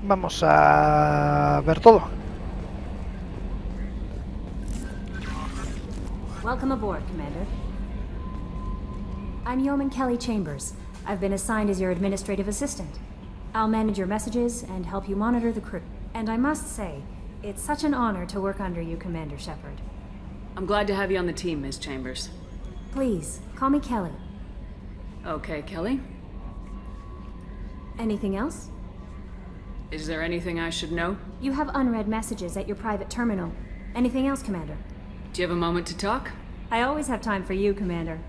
Vamos a ver todo. Welcome aboard, Commander. I'm Yeoman Kelly Chambers. I've been assigned as your administrative assistant. I'll manage your messages and help you monitor the crew. And I must say, it's such an honor to work under you, Commander Shepard. I'm glad to have you on the team, Ms. Chambers. Please, call me Kelly. Okay, Kelly. Anything else? Is there anything I should know? You have unread messages at your private terminal. Anything else, Commander? Do you have a moment to talk? I always have time for you, Commander.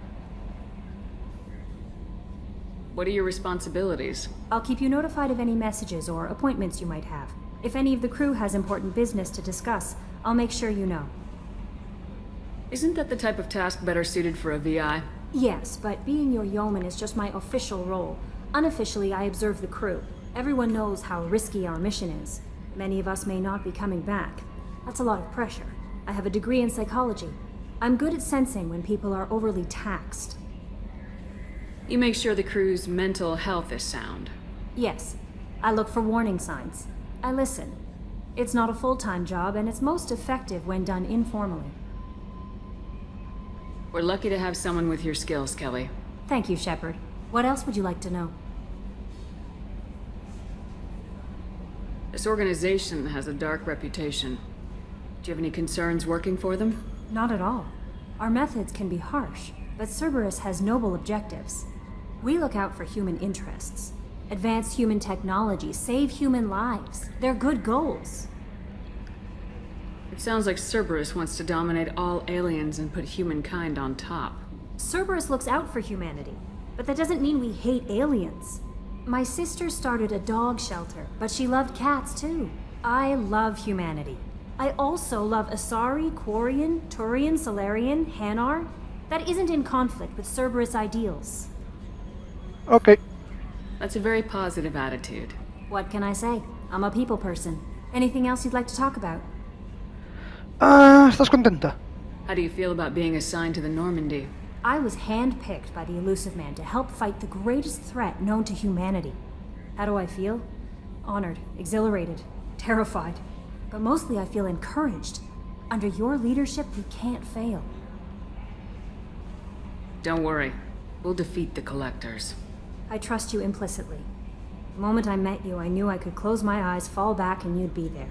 What are your responsibilities? I'll keep you notified of any messages or appointments you might have. If any of the crew has important business to discuss, I'll make sure you know. Isn't that the type of task better suited for a VI? Yes, but being your yeoman is just my official role. Unofficially, I observe the crew. Everyone knows how risky our mission is. Many of us may not be coming back. That's a lot of pressure. I have a degree in psychology. I'm good at sensing when people are overly taxed. You make sure the crew's mental health is sound. Yes. I look for warning signs. I listen. It's not a full-time job, and it's most effective when done informally. We're lucky to have someone with your skills, Kelly. Thank you, Shepard. What else would you like to know? This organization has a dark reputation. Do you have any concerns working for them? Not at all. Our methods can be harsh, but Cerberus has noble objectives. We look out for human interests. Advance human technology, save human lives. They're good goals. It sounds like Cerberus wants to dominate all aliens and put humankind on top. Cerberus looks out for humanity, but that doesn't mean we hate aliens. My sister started a dog shelter, but she loved cats too. I love humanity. I also love Asari, Quarian, Turian, Solarian, Hanar. That isn't in conflict with Cerberus ideals. Ok. That's a very positive attitude. What can I say? I'm a people person. Anything else you'd like to talk about? ¿Estás contenta? How do you feel about being assigned to the Normandy? I was handpicked by the Elusive Man to help fight the greatest threat known to humanity. How do I feel? Honored, exhilarated, terrified. But mostly I feel encouraged. Under your leadership, we can't fail. Don't worry. We'll defeat the Collectors. I trust you implicitly. The moment I met you, I knew I could close my eyes, fall back, and you'd be there.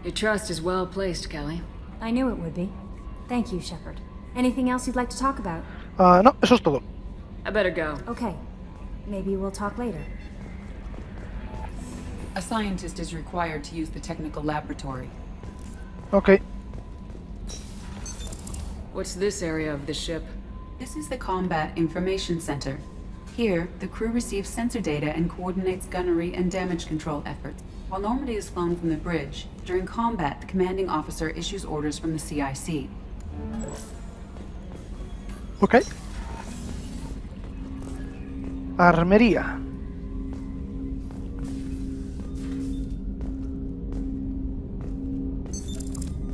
Your trust is well placed, Kelly. I knew it would be. Thank you, Shepard. Anything else you'd like to talk about? No, eso es todo. I better go. Okay. Maybe we'll talk later. A scientist is required to use the technical laboratory. Ok. What's this area of the ship? This is the Combat Information Center. Here, the crew receives sensor data and coordinates gunnery and damage control efforts. While Normandy is flown from the bridge, during combat, the commanding officer issues orders from the CIC. Ok. Armería.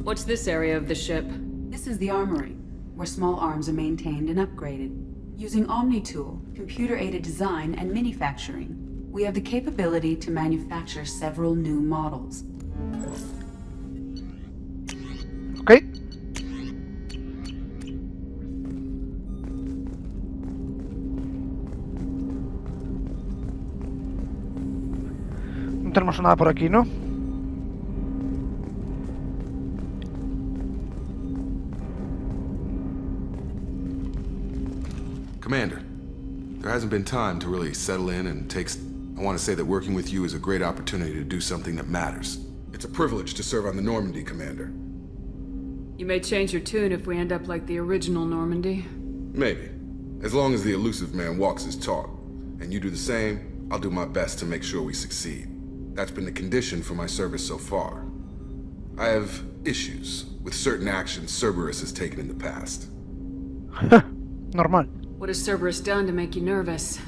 What's this area of the ship? This is the armory, where small arms are maintained and upgraded. Using Omni-Tool, computer-aided design, and manufacturing, we have the capability to manufacture several new models. Ok. No tenemos nada por aquí, ¿no? Commander, there hasn't been time to really settle in and I want to say that working with you is a great opportunity to do something that matters. It's a privilege to serve on the Normandy, Commander. You may change your tune if we end up like the original Normandy. Maybe. As long as the Elusive Man walks his talk, and you do the same, I'll do my best to make sure we succeed. That's been the condition for my service so far. I have issues with certain actions Cerberus has taken in the past. Normal. What has Cerberus done to make you nervous?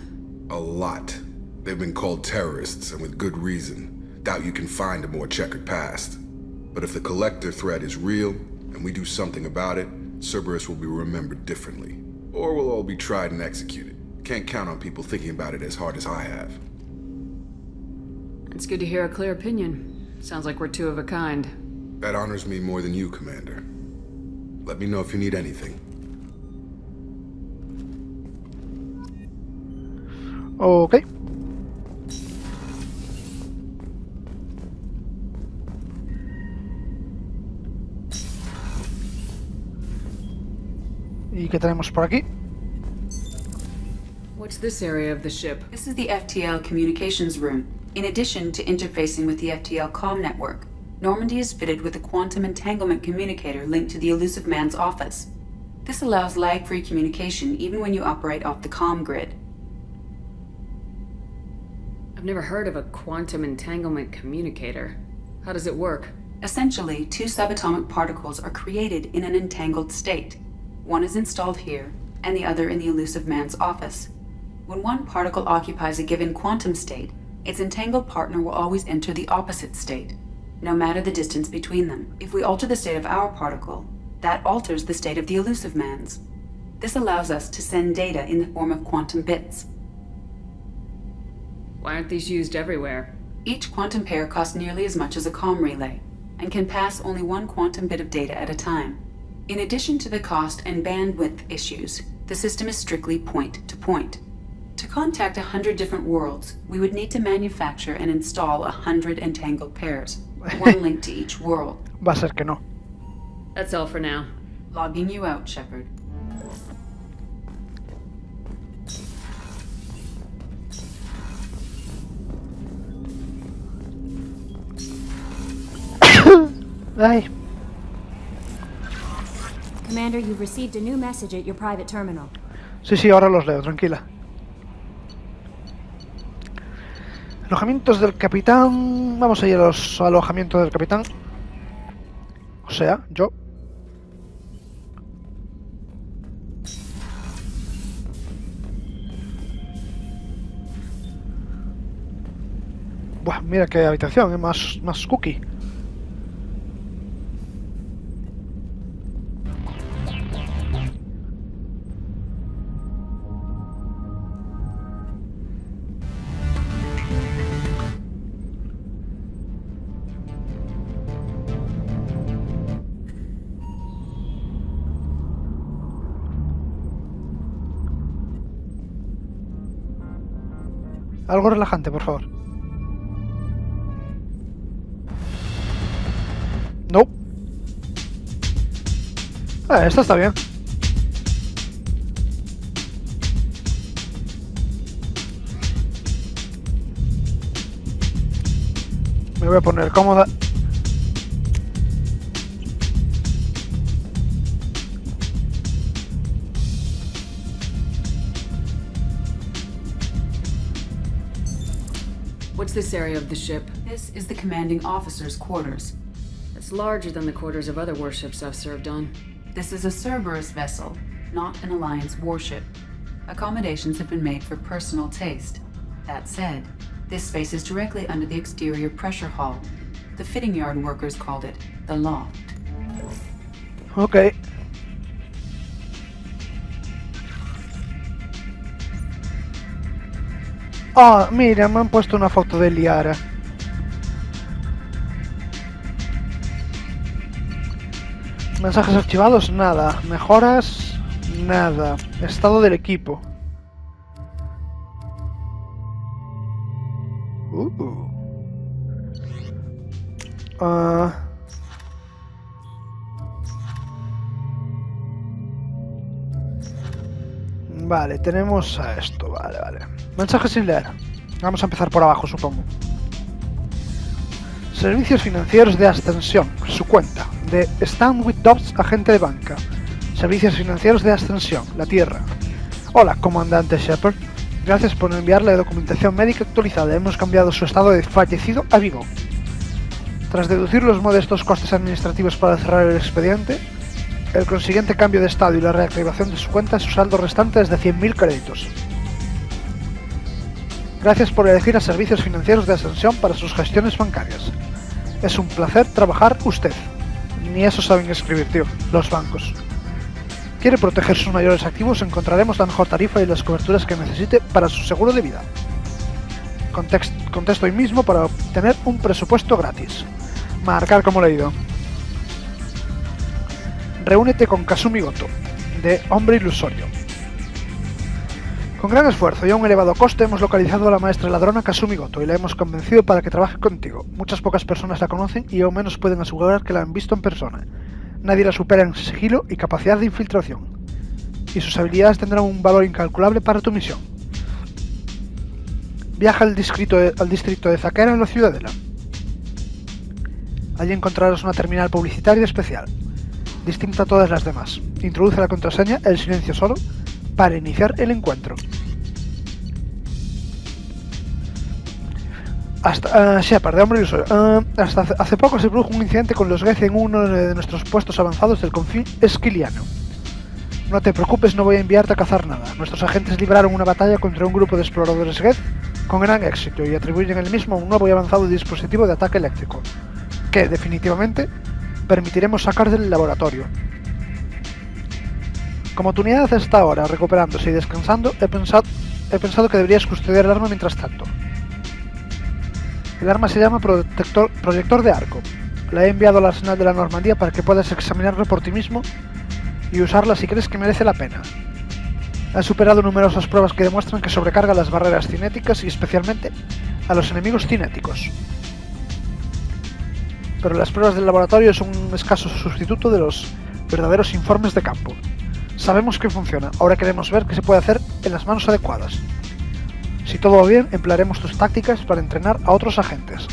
A lot. They've been called terrorists, and with good reason. Doubt you can find a more checkered past. But if the Collector threat is real, and we do something about it, Cerberus will be remembered differently. Or we'll all be tried and executed. Can't count on people thinking about it as hard as I have. It's good to hear a clear opinion. Sounds like we're two of a kind. That honors me more than you, Commander. Let me know if you need anything. Ok. ¿Y qué tenemos por aquí? What's this area of the ship? This is the FTL Communications Room. In addition to interfacing with the FTL comm network, Normandy is fitted with a quantum entanglement communicator linked to the Elusive Man's office. This allows lag-free communication even when you operate off the comm grid. I've never heard of a quantum entanglement communicator. How does it work? Essentially, two subatomic particles are created in an entangled state. One is installed here, and the other in the Elusive Man's office. When one particle occupies a given quantum state, its entangled partner will always enter the opposite state, no matter the distance between them. If we alter the state of our particle, that alters the state of the Elusive Man's. This allows us to send data in the form of quantum bits. Why aren't these used everywhere? Each quantum pair costs nearly as much as a comm relay, and can pass only one quantum bit of data at a time. In addition to the cost and bandwidth issues, the system is strictly point-to-point. To contact 100 different worlds, we would need to manufacture and install 100 entangled pairs, one link to each world. Va a ser que no. That's all for now. Logging you out, Shepard. Ay. Commander, you've received a new message at your private terminal. Sí, sí, ahora los leo, tranquila. Alojamientos del capitán. Vamos a ir a los alojamientos del capitán. O sea, yo. Buah, mira qué habitación, más cookie. Algo relajante, por favor. No. Esta está bien. Me voy a poner cómoda. What's this area of the ship? This is the commanding officer's quarters. It's larger than the quarters of other warships I've served on. This is a Cerberus vessel, not an Alliance warship. Accommodations have been made for personal taste. That said, this space is directly under the exterior pressure hull. The fitting yard workers called it the loft. Ok. Ah, mira, me han puesto una foto de Liara. Mensajes archivados, nada. Mejoras, nada. Estado del equipo. Vale, tenemos a esto, vale. Mensajes sin leer. Vamos a empezar por abajo, supongo. Servicios financieros de ascensión, su cuenta. De Stand with Dobbs, agente de banca. Servicios financieros de ascensión, la Tierra. Hola, comandante Shepard. Gracias por enviarle documentación médica actualizada. Hemos cambiado su estado de fallecido a vivo. Tras deducir los modestos costes administrativos para cerrar el expediente, el consiguiente cambio de estado y la reactivación de su cuenta, su saldo restante es de 100.000 créditos. Gracias por elegir a Servicios Financieros de Ascensión para sus gestiones bancarias. Es un placer trabajar usted. Ni eso saben escribir, tío, los bancos. ¿Quiere proteger sus mayores activos? Encontraremos la mejor tarifa y las coberturas que necesite para su seguro de vida. Contesto hoy mismo para obtener un presupuesto gratis. Marcar como leído. Reúnete con Kasumi Goto, de Hombre Ilusorio. Con gran esfuerzo y a un elevado coste hemos localizado a la maestra ladrona Kasumi Goto y la hemos convencido para que trabaje contigo. Muchas pocas personas la conocen y aún menos pueden asegurar que la han visto en persona. Nadie la supera en sigilo y capacidad de infiltración. Y sus habilidades tendrán un valor incalculable para tu misión. Viaja al distrito de Zakera en la Ciudadela. Allí encontrarás una terminal publicitaria especial, distinta a todas las demás. Introduce la contraseña El Silencio Solo para iniciar el encuentro. Shepard, de Hombre Ilusorio. Hasta hace poco se produjo un incidente con los Geth en uno de nuestros puestos avanzados del confín esquiliano. No te preocupes, no voy a enviarte a cazar nada. Nuestros agentes libraron una batalla contra un grupo de exploradores Geth con gran éxito y atribuyen el mismo a un nuevo y avanzado dispositivo de ataque eléctrico, que definitivamente permitiremos sacar del laboratorio. Como tu unidad está ahora recuperándose y descansando, he pensado que deberías custodiar el arma mientras tanto. El arma se llama proyector de arco. La he enviado al arsenal de la Normandía para que puedas examinarlo por ti mismo y usarla si crees que merece la pena. Ha superado numerosas pruebas que demuestran que sobrecarga las barreras cinéticas y especialmente a los enemigos cinéticos. Pero las pruebas del laboratorio son un escaso sustituto de los verdaderos informes de campo. Sabemos que funciona, ahora queremos ver qué se puede hacer en las manos adecuadas. Si todo va bien, emplearemos tus tácticas para entrenar a otros agentes.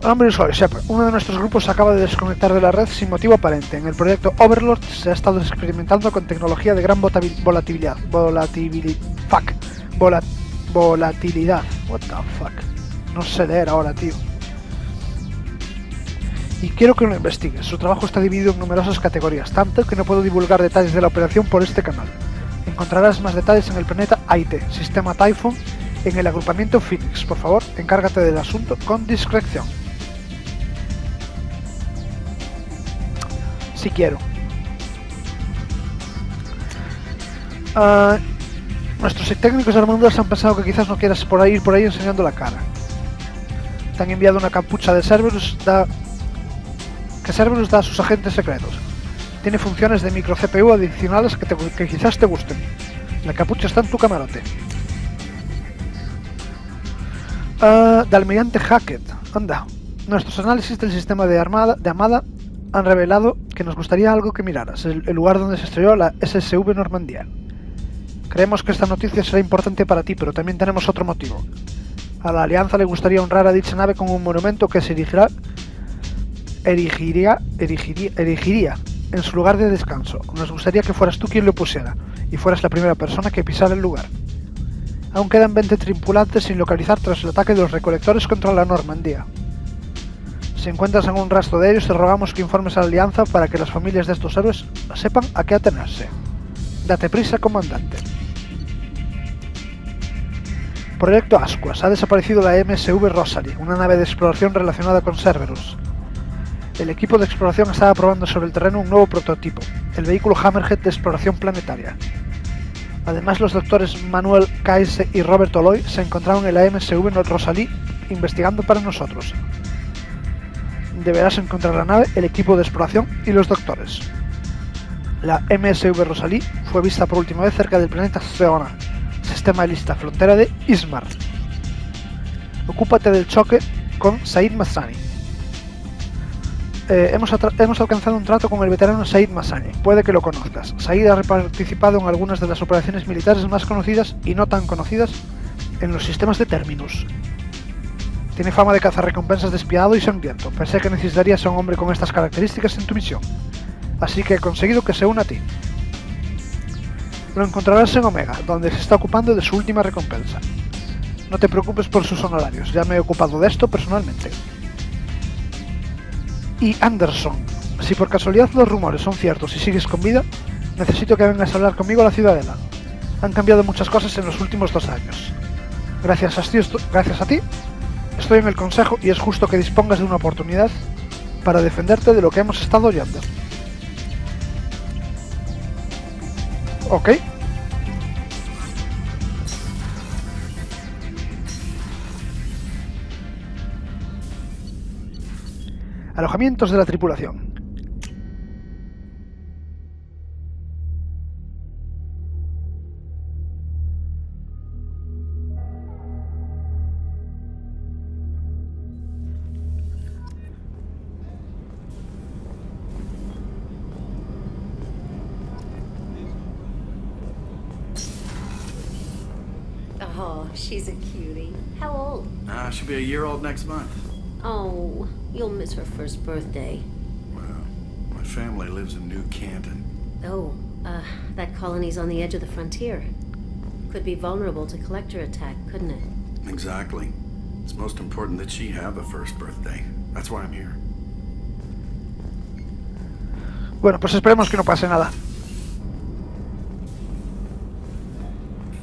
Hombre Ilusorio, Shepard. Uno de nuestros grupos se acaba de desconectar de la red sin motivo aparente. En el proyecto Overlord se ha estado experimentando con tecnología de gran volatilidad. Volatilidad. What the fuck. No sé leer ahora, tío. Y quiero que lo investigues. Su trabajo está dividido en numerosas categorías, tanto que no puedo divulgar detalles de la operación por este canal. Encontrarás más detalles en el planeta AIT, sistema Typhon, en el agrupamiento Phoenix. Por favor, encárgate del asunto con discreción. Si quiero. Nuestros técnicos de armaduras han pensado que quizás no quieras ir por ahí enseñando la cara. Te han enviado una capucha de Cerberus que Cerberus da a sus agentes secretos. Tiene funciones de micro CPU adicionales que quizás te gusten. La capucha está en tu camarote. De almirante Hackett. Anda. Nuestros análisis del sistema de Armada han revelado que nos gustaría algo que miraras, el lugar donde se estrelló la SSV Normandía. Creemos que esta noticia será importante para ti, pero también tenemos otro motivo. A la Alianza le gustaría honrar a dicha nave con un monumento que se erigiría en su lugar de descanso. Nos gustaría que fueras tú quien lo pusiera, y fueras la primera persona que pisara el lugar. Aún quedan 20 tripulantes sin localizar tras el ataque de los recolectores contra la Normandía. Si encuentras algún rastro de ellos, te rogamos que informes a la Alianza para que las familias de estos héroes sepan a qué atenerse. Date prisa, comandante. Proyecto Ascuas. Ha desaparecido la MSV Rosalie, una nave de exploración relacionada con Cerberus. El equipo de exploración estaba probando sobre el terreno un nuevo prototipo, el vehículo Hammerhead de exploración planetaria. Además, los doctores Manuel Kaise y Robert Oloy se encontraron en la MSV Rosalie investigando para nosotros. Deberás encontrar la nave, el equipo de exploración y los doctores. La MSV Rosalie fue vista por última vez cerca del planeta Zeona, sistema de lista frontera de Ismar. Ocúpate del choque con Said Massani. Hemos alcanzado un trato con el veterano Said Massani. Puede que lo conozcas. Said ha participado en algunas de las operaciones militares más conocidas y no tan conocidas en los sistemas de Terminus. Tiene fama de cazarrecompensas despiadado y sangriento. Pensé que necesitarías a un hombre con estas características en tu misión, así que he conseguido que se una a ti. Lo encontrarás en Omega, donde se está ocupando de su última recompensa. No te preocupes por sus honorarios, ya me he ocupado de esto personalmente. Y Anderson, si por casualidad los rumores son ciertos y sigues con vida, necesito que vengas a hablar conmigo a la Ciudadela. Han cambiado muchas cosas en los últimos 2 años. Gracias a ti, estoy en el Consejo y es justo que dispongas de una oportunidad para defenderte de lo que hemos estado oyendo. Ok. Alojamientos de la tripulación. Oh, she's a cutie. How old? She'll be a year old next month. Oh, you'll miss her first birthday. Well, my family lives in New Canton. Oh, that colony's on the edge of the frontier. Could be vulnerable to collector attack, couldn't it? Exactly. It's most important that she have a first birthday. That's why I'm here. Bueno, pues esperemos que no pase nada.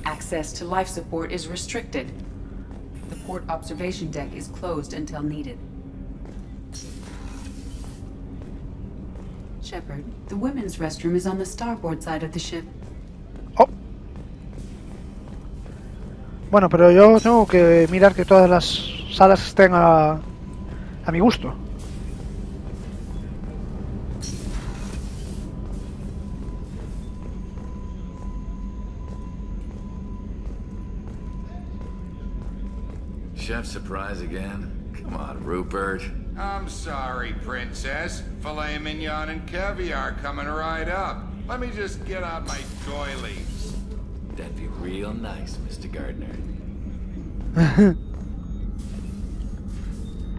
Access to life support is restricted. The port observation deck is closed until needed. Shepard, the women's restroom is on the starboard side of the ship. Oh. Bueno, pero yo tengo que mirar que todas las salas estén a mi gusto. Chef surprise again? Come on, Rupert. I'm sorry, Princess. Filet mignon and caviar coming right up. Let me just get out my doilies. That'd be real nice, Mr. Gardner.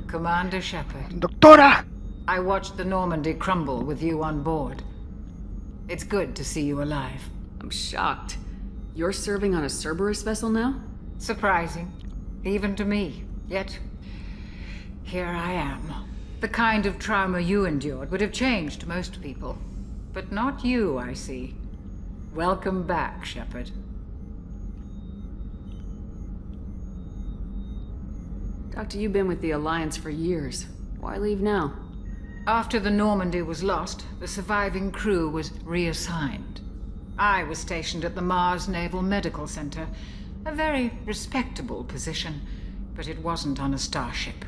Commander Shepard. Doctora! I watched the Normandy crumble with you on board. It's good to see you alive. I'm shocked. You're serving on a Cerberus vessel now? Surprising. Even to me. Yet, here I am. The kind of trauma you endured would have changed most people. But not you, I see. Welcome back, Shepard. Doctor, you've been with the Alliance for years. Why leave now? After the Normandy was lost, the surviving crew was reassigned. I was stationed at the Mars Naval Medical Center. A very respectable position, but it wasn't on a starship.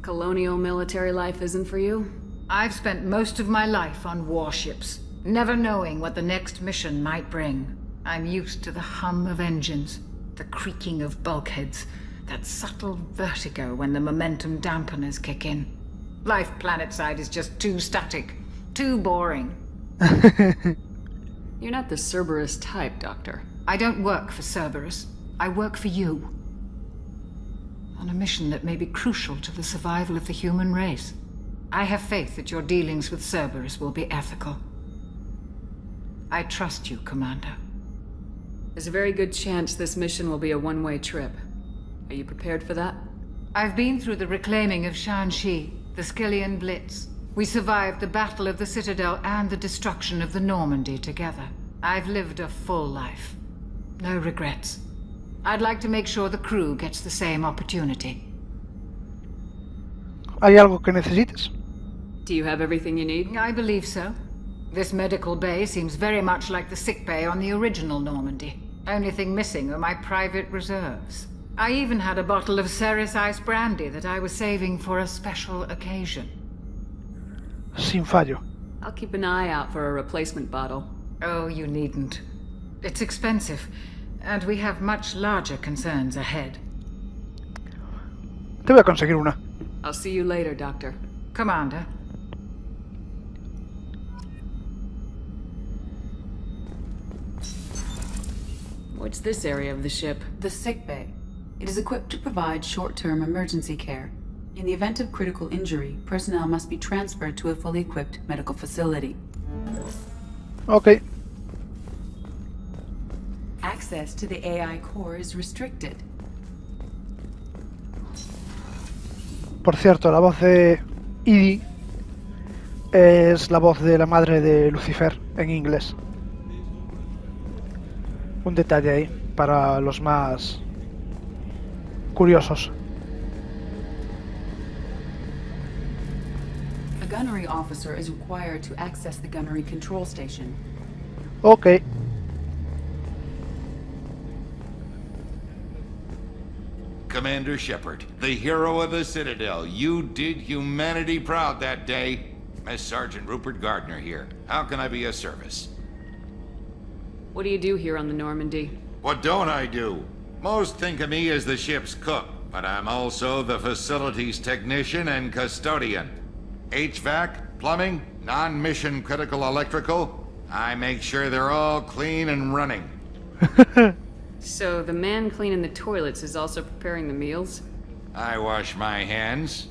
Colonial military life isn't for you? I've spent most of my life on warships, never knowing what the next mission might bring. I'm used to the hum of engines, the creaking of bulkheads, that subtle vertigo when the momentum dampeners kick in. Life planetside is just too static, too boring. You're not the Cerberus type, Doctor. I don't work for Cerberus. I work for you. On a mission that may be crucial to the survival of the human race. I have faith that your dealings with Cerberus will be ethical. I trust you, Commander. There's a very good chance this mission will be a one-way trip. Are you prepared for that? I've been through the reclaiming of Shanxi, the Skillian Blitz. We survived the Battle of the Citadel and the destruction of the Normandy together. I've lived a full life. No regrets. I'd like to make sure the crew gets the same opportunity. ¿Hay algo que necesites? Do you have everything you need? I believe so. This medical bay seems very much like the sick bay on the original Normandy. Only thing missing are my private reserves. I even had a bottle of Ceres Ice brandy that I was saving for a special occasion. Sin fallo. I'll keep an eye out for a replacement bottle. Oh, you needn't. It's expensive, and we have much larger concerns ahead. Te voy a conseguir una. I'll see you later, Doctor. Commander. What's this area of the ship? The sick bay. It is equipped to provide short-term emergency care. In the event of critical injury, personnel must be transferred to a fully equipped medical facility. Ok. Access to the AI core is restricted. Por cierto, la voz de Edie es la voz de la madre de Lucifer en inglés. Un detalle ahí para los más curiosos. A gunnery officer is required to access the gunnery control station. Ok. Come in. Commander Shepard, the hero of the Citadel. You did humanity proud that day. Sgt Rupert Gardner here. How can I be of service? What do you do here on the Normandy? What don't I do? Most think of me as the ship's cook, but I'm also the facilities technician and custodian. HVAC, plumbing, non-mission critical electrical. I make sure they're all clean and running. So the man cleaning the toilets is also preparing the meals? I wash my hands.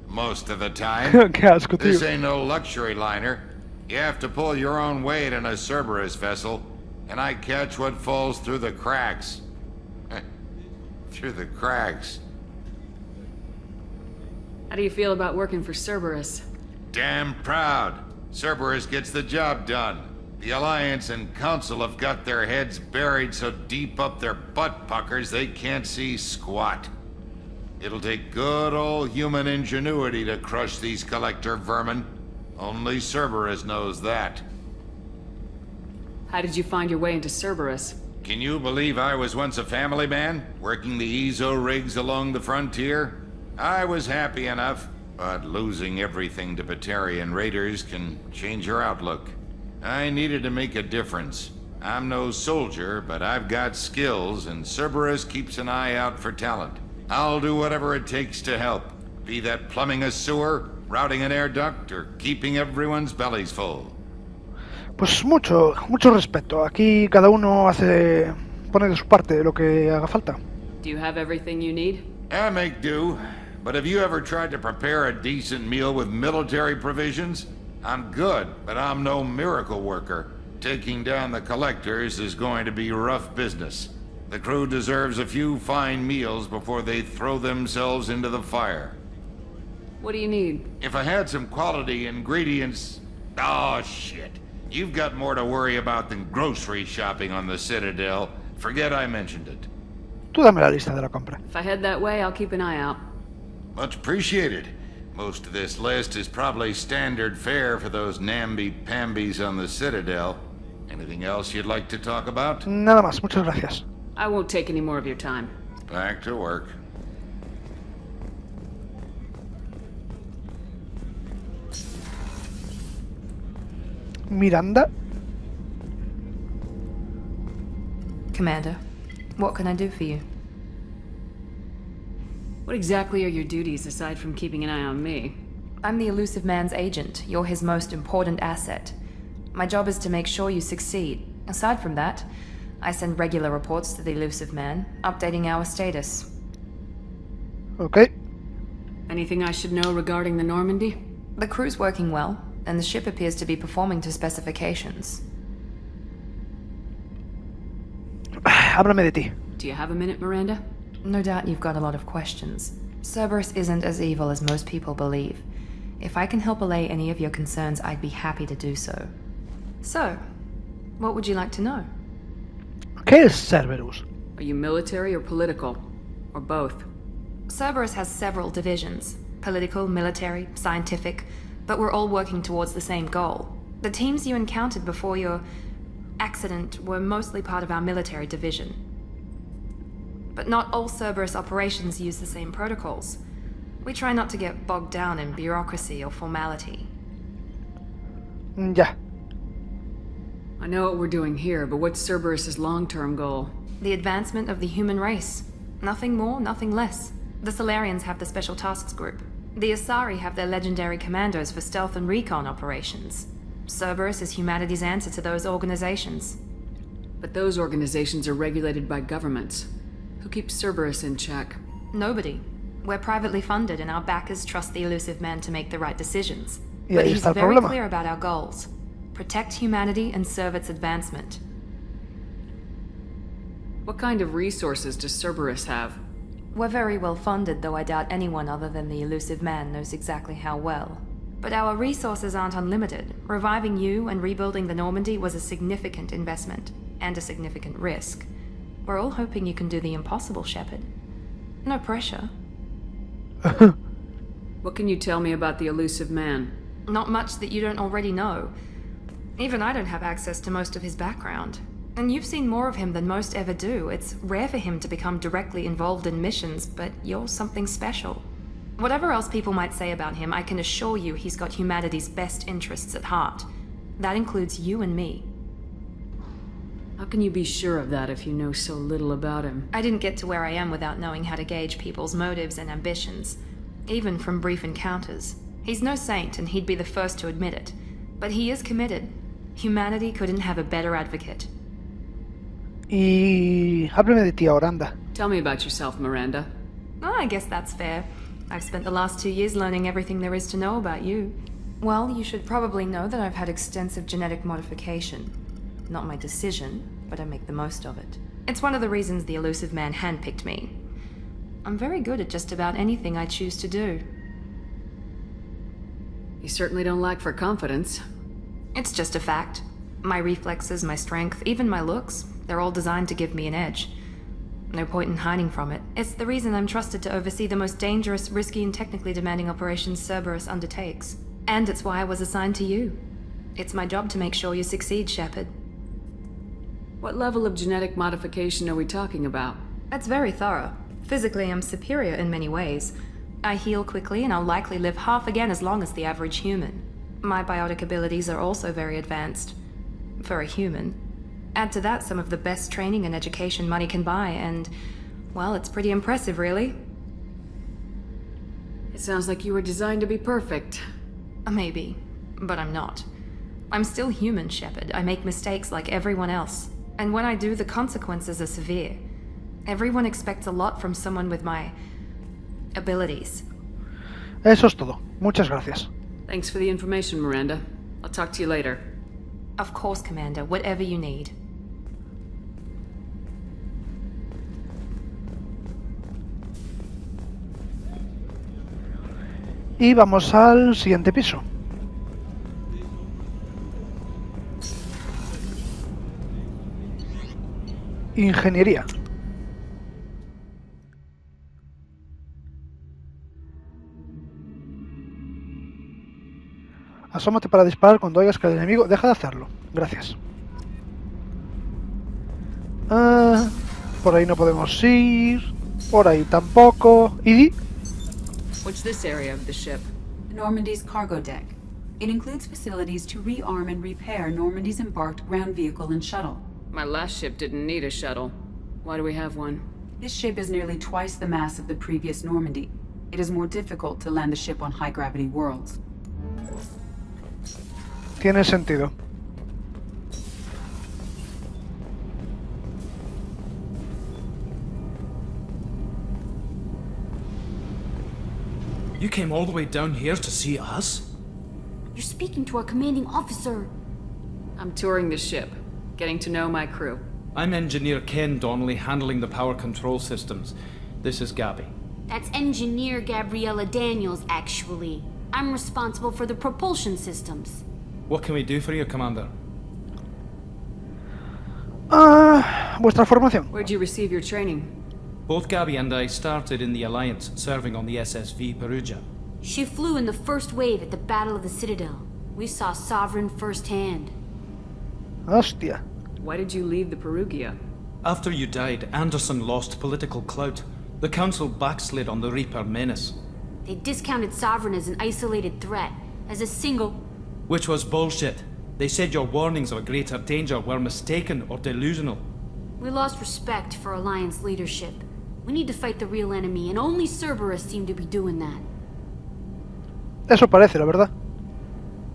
Most of the time. Qué asco, tío. This ain't no luxury liner. You have to pull your own weight in a Cerberus vessel, and I catch what falls through the cracks. Through the cracks. How do you feel about working for Cerberus? Damn proud. Cerberus gets the job done. The Alliance and Council have got their heads buried so deep up their butt puckers they can't see squat. It'll take good old human ingenuity to crush these collector vermin. Only Cerberus knows that. How did you find your way into Cerberus? Can you believe I was once a family man, working the EZO rigs along the frontier? I was happy enough, but losing everything to Batarian raiders can change your outlook. I needed to make a difference. I'm no soldier, but I've got skills, and Cerberus keeps an eye out for talent. I'll do whatever it takes to help, be that plumbing a sewer, routing an air duct, or keeping everyone's bellies full. Pues mucho respeto. Aquí cada uno pone de su parte de lo que haga falta. Do you have everything you need? I make do, but have you ever tried to prepare a decent meal with military provisions? I'm good, but I'm no miracle worker. Taking down the collectors is going to be rough business. The crew deserves a few fine meals before they throw themselves into the fire. What do you need? If I had some quality ingredients... Oh, shit. You've got more to worry about than grocery shopping on the Citadel. Forget I mentioned it. Tú dame la lista de la compra. If I head that way, I'll keep an eye out. Much appreciated. Most of this list is probably standard fare for those namby-pambies on the Citadel. Anything else you'd like to talk about? Nada más, muchas gracias. I won't take any more of your time. Back to work. Miranda. Commander, what can I do for you? What exactly are your duties aside from keeping an eye on me? I'm the Elusive Man's agent. You're his most important asset. My job is to make sure you succeed. Aside from that, I send regular reports to the Elusive Man, updating our status. Okay. Anything I should know regarding the Normandy? The crew's working well, and the ship appears to be performing to specifications. Háblame de ti. Do you have a minute, Miranda? No doubt you've got a lot of questions. Cerberus isn't as evil as most people believe. If I can help allay any of your concerns, I'd be happy to do so. So, what would you like to know? ¿Qué es Cerberus? Are you military or political? Or both? Cerberus has several divisions. Political, military, scientific, but we're all working towards the same goal. The teams you encountered before your accident were mostly part of our military division. But not all Cerberus operations use the same protocols. We try not to get bogged down in bureaucracy or formality. Ya. I know what we're doing here, but what's Cerberus's long-term goal? The advancement of the human race. Nothing more, nothing less. The Solarians have the Special Tasks Group. The Asari have their legendary commandos for stealth and recon operations. Cerberus is humanity's answer to those organizations. But those organizations are regulated by governments. Who keeps Cerberus in check? Nobody. We're privately funded and our backers trust the Elusive Man to make the right decisions. Y But ahí he's está el very problema. clear about our goals. Protect humanity and serve its advancement. What kind of resources does Cerberus have? We're very well funded, though I doubt anyone other than the Elusive Man knows exactly how well. But our resources aren't unlimited. Reviving you and rebuilding the Normandy was a significant investment, and a significant risk. We're all hoping you can do the impossible, Shepard. No pressure. What can you tell me about the Elusive Man? Not much that you don't already know. Even I don't have access to most of his background. And you've seen more of him than most ever do. It's rare for him to become directly involved in missions, but you're something special. Whatever else people might say about him, I can assure you he's got humanity's best interests at heart. That includes you and me. How can you be sure of that if you know so little about him? I didn't get to where I am without knowing how to gauge people's motives and ambitions, even from brief encounters. He's no saint, and he'd be the first to admit it. But he is committed. Humanity couldn't have a better advocate. Y háblame de ti ahora, anda. Tell me about yourself, Miranda. Oh, I guess that's fair. I've spent the last 2 years learning everything there is to know about you. Well, you should probably know that I've had extensive genetic modification. Not my decision, but I make the most of it. It's one of the reasons the elusive man handpicked me. I'm very good at just about anything I choose to do. You certainly don't lack for confidence. It's just a fact. My reflexes, my strength, even my looks, they're all designed to give me an edge. No point in hiding from it. It's the reason I'm trusted to oversee the most dangerous, risky, and technically demanding operations Cerberus undertakes. And it's why I was assigned to you. It's my job to make sure you succeed, Shepard. What level of genetic modification are we talking about? That's very thorough. Physically, I'm superior in many ways. I heal quickly, and I'll likely live half again as long as the average human. My biotic abilities are also very advanced. For a human. Add to that some of the best training and education money can buy, and, well, it's pretty impressive, really. It sounds like you were designed to be perfect. Maybe, but I'm not. I'm still human, Shepard. I make mistakes like everyone else. And when I do, the consequences are severe. Everyone expects a lot from someone with my abilities. Eso es todo. Muchas gracias. Thanks for the information, Miranda. I'll talk to you later. Of course, Commander. Whatever you need. Y vamos al siguiente piso. Ingeniería. Asómate para disparar cuando oigas que el enemigo deja de hacerlo. Gracias. Por ahí no podemos ir. Por ahí tampoco. ¿Y? What's this area of the ship? Normandy's cargo deck. It includes facilities to rearm and repair Normandy's embarked ground vehicle and shuttle. My last ship didn't need a shuttle. Why do we have one? This ship is nearly twice the mass of the previous Normandy. It is more difficult to land the ship on high-gravity worlds. Tiene sentido. You came all the way down here to see us? You're speaking to our commanding officer. I'm touring the ship, getting to know my crew. I'm Engineer Ken Donnelly, handling the power control systems. This is Gabby. That's Engineer Gabriella Daniels, actually. I'm responsible for the propulsion systems. What can we do for you, Commander? Vuestra formación. Where'd you receive your training? Both Gabby and I started in the Alliance, serving on the SSV Perugia. She flew in the first wave at the Battle of the Citadel. We saw Sovereign firsthand. Hostia. Why did you leave the Perugia? After you died, Anderson lost political clout. The Council backslid on the Reaper menace. They discounted Sovereign as an isolated threat, as a single... Which was bullshit. They said your warnings of a greater danger were mistaken or delusional. We lost respect for Alliance leadership. We need to fight the real enemy, and only Cerberus seem to be doing that. Eso parece, la verdad.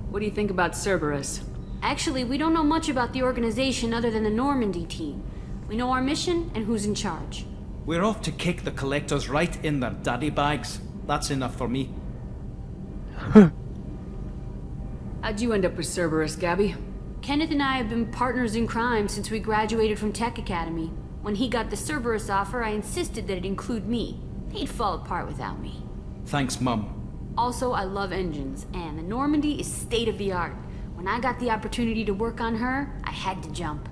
What do you think about Cerberus? Actually, we don't know much about the organization other than the Normandy team. We know our mission and who's in charge. We're off to kick the Collectors right in their daddy bags. That's enough for me. How'd you end up with Cerberus, Gabby? Kenneth and I have been partners in crime since we graduated from Tech Academy. When he got the Cerberus offer, I insisted that it include me. He'd fall apart without me. Thanks, Mum. Also, I love engines, and the Normandy is state-of-the-art. When I got the opportunity to work on her, I had to jump.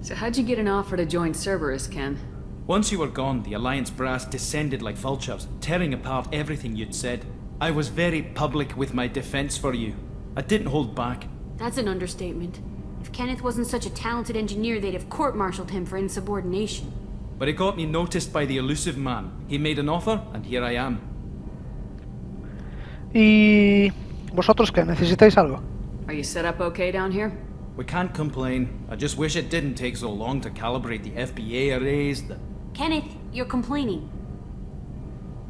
So how'd you get an offer to join Cerberus, Ken? Once you were gone, the Alliance brass descended like vultures, tearing apart everything you'd said. I was very public with my defense for you. I didn't hold back. That's an understatement. If Kenneth wasn't such a talented engineer, they'd have court-martialed him for insubordination. But it got me noticed by the elusive man. He made an offer, and here I am. ¿Y vosotros qué? ¿Necesitáis algo? Are you set up okay down here? We can't complain. I just wish it didn't take so long to calibrate the FBA arrays. Kenneth, you're complaining.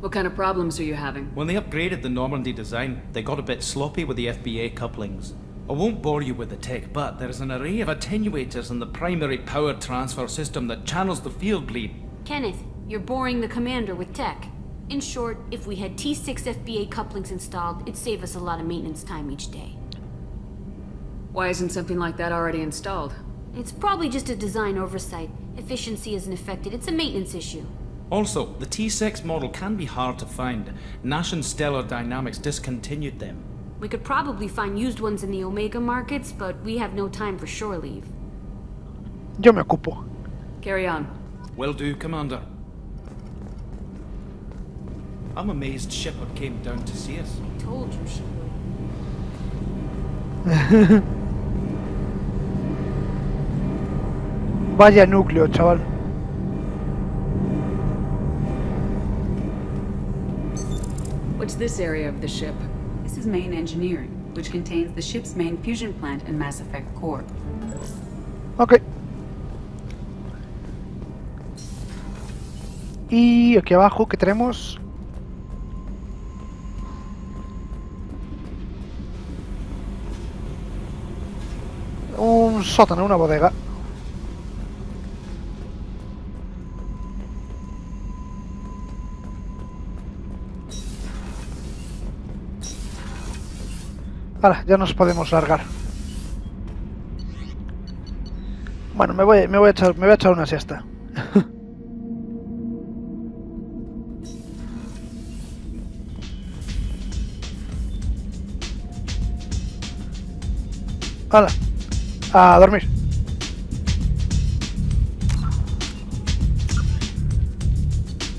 What kind of problems are you having? When they upgraded the Normandy design, they got a bit sloppy with the FBA couplings. I won't bore you with the tech, but there's an array of attenuators in the primary power transfer system that channels the field bleed. Kenneth, you're boring the commander with tech. In short, if we had T6 FBA couplings installed, it'd save us a lot of maintenance time each day. Why isn't something like that already installed? It's probably just a design oversight. Efficiency isn't affected, it's a maintenance issue. Also, the T6 model can be hard to find. Nash and Stellar Dynamics discontinued them. We could probably find used ones in the Omega markets, but we have no time for shore leave. Yo me ocupo. Carry on. Will do, Commander. I'm amazed Shepard came down to see us. I told you she would. Vaya núcleo, chaval. What's this area of the ship? This is main engineering, which contains the ship's main fusion plant and Mass Effect core. Ok. Y aquí abajo, ¿qué tenemos? Un sótano, una bodega. Ahora, ya nos podemos largar. Bueno, me voy a echar una siesta. Hala, a dormir.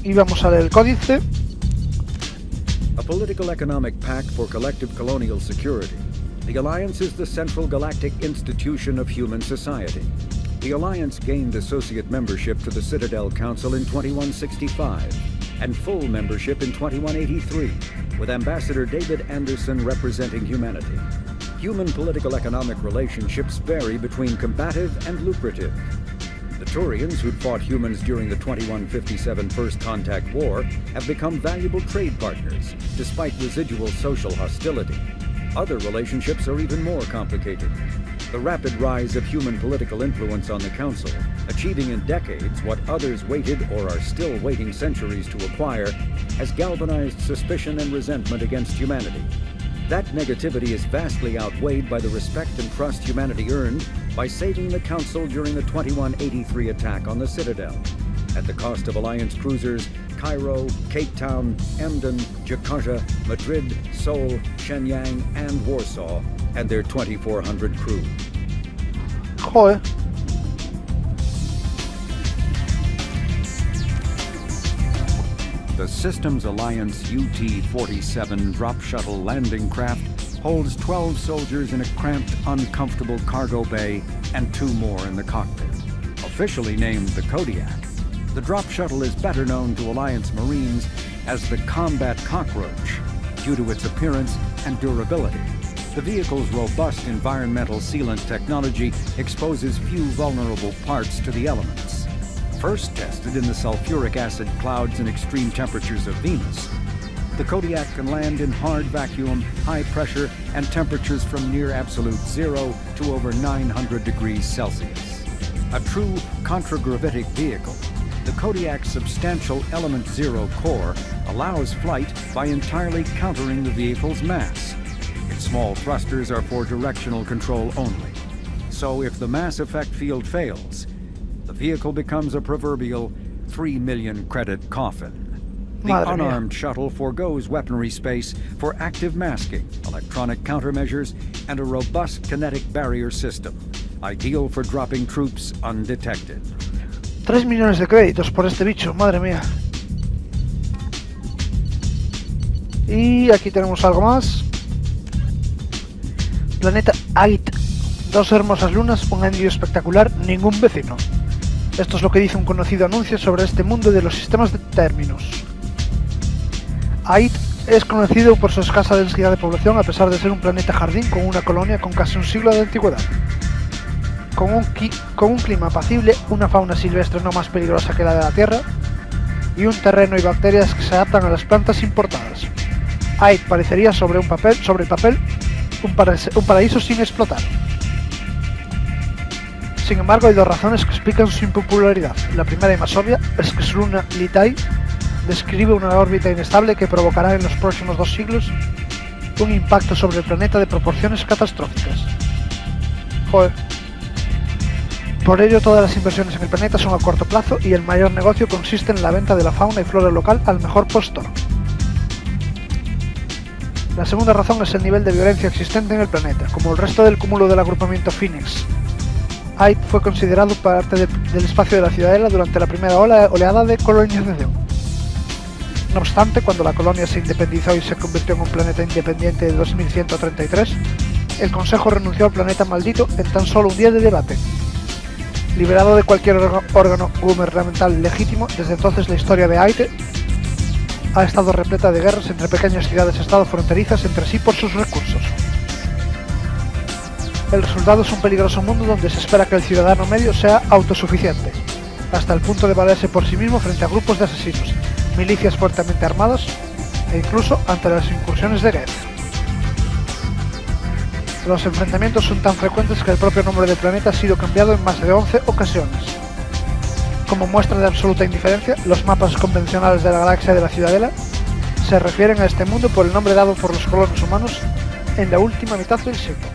Y vamos a leer el códice. A political economic pact for collective colonial security. The Alliance is the central galactic institution of human society. The Alliance gained associate membership to the Citadel Council in 2165 and full membership in 2183, with Ambassador David Anderson representing humanity. Human political economic relationships vary between combative and lucrative. The Turians, who'd fought humans during the 2157 First Contact War, have become valuable trade partners, despite residual social hostility. Other relationships are even more complicated. The rapid rise of human political influence on the Council, achieving in decades what others waited or are still waiting centuries to acquire, has galvanized suspicion and resentment against humanity. That negativity is vastly outweighed by the respect and trust humanity earned by saving the Council during the 2183 attack on the Citadel, at the cost of Alliance cruisers Cairo, Cape Town, Emden, Jakarta, Madrid, Seoul, Shenyang, and Warsaw, and their 2,400 crew. Joder. The Systems Alliance UT-47 drop shuttle landing craft holds 12 soldiers in a cramped, uncomfortable cargo bay and 2 more in the cockpit. Officially named the Kodiak, the drop shuttle is better known to Alliance Marines as the Combat Cockroach due to its appearance and durability. The vehicle's robust environmental sealant technology exposes few vulnerable parts to the elements. First tested in the sulfuric acid clouds and extreme temperatures of Venus, the Kodiak can land in hard vacuum, high pressure, and temperatures from near absolute zero to over 900 degrees Celsius. A true contragravitic vehicle, the Kodiak's substantial Element Zero core allows flight by entirely countering the vehicle's mass. Its small thrusters are for directional control only. So if the mass effect field fails, the vehicle becomes a proverbial 3 million credit coffin. The unarmed shuttle forgoes weaponry space for active masking, electronic countermeasures, and a robust kinetic barrier system, ideal for dropping troops undetected. 3 millones de créditos por este bicho, madre mía. Y aquí tenemos algo más. Planeta Ait 2 hermosas lunas, un anillo espectacular, ningún vecino. Esto es lo que dice un conocido anuncio sobre este mundo de los sistemas de términos. Ait es conocido por su escasa densidad de población a pesar de ser un planeta jardín con una colonia con casi un siglo de antigüedad. Con un clima apacible, una fauna silvestre no más peligrosa que la de la Tierra y un terreno y bacterias que se adaptan a las plantas importadas. Ait parecería sobre el papel un paraíso sin explotar. Sin embargo, hay 2 razones que explican su impopularidad. La primera y más obvia es que su luna Litai describe una órbita inestable que provocará en los próximos 2 siglos un impacto sobre el planeta de proporciones catastróficas. Joder. Por ello, todas las inversiones en el planeta son a corto plazo y el mayor negocio consiste en la venta de la fauna y flora local al mejor postor. La segunda razón es el nivel de violencia existente en el planeta. Como el resto del cúmulo del agrupamiento Phoenix, Ait fue considerado parte del espacio de la Ciudadela durante la primera oleada de colonización. No obstante, cuando la colonia se independizó y se convirtió en un planeta independiente de 2133, el Consejo renunció al planeta maldito en tan solo un día de debate. Liberado de cualquier órgano gubernamental legítimo, desde entonces la historia de Ait ha estado repleta de guerras entre pequeñas ciudades-estado fronterizas entre sí por sus recursos. El resultado es un peligroso mundo donde se espera que el ciudadano medio sea autosuficiente, hasta el punto de valerse por sí mismo frente a grupos de asesinos, milicias fuertemente armadas e incluso ante las incursiones de Geth. Los enfrentamientos son tan frecuentes que el propio nombre del planeta ha sido cambiado en más de 11 ocasiones. Como muestra de absoluta indiferencia, los mapas convencionales de la galaxia de la Ciudadela se refieren a este mundo por el nombre dado por los colonos humanos en la última mitad del siglo.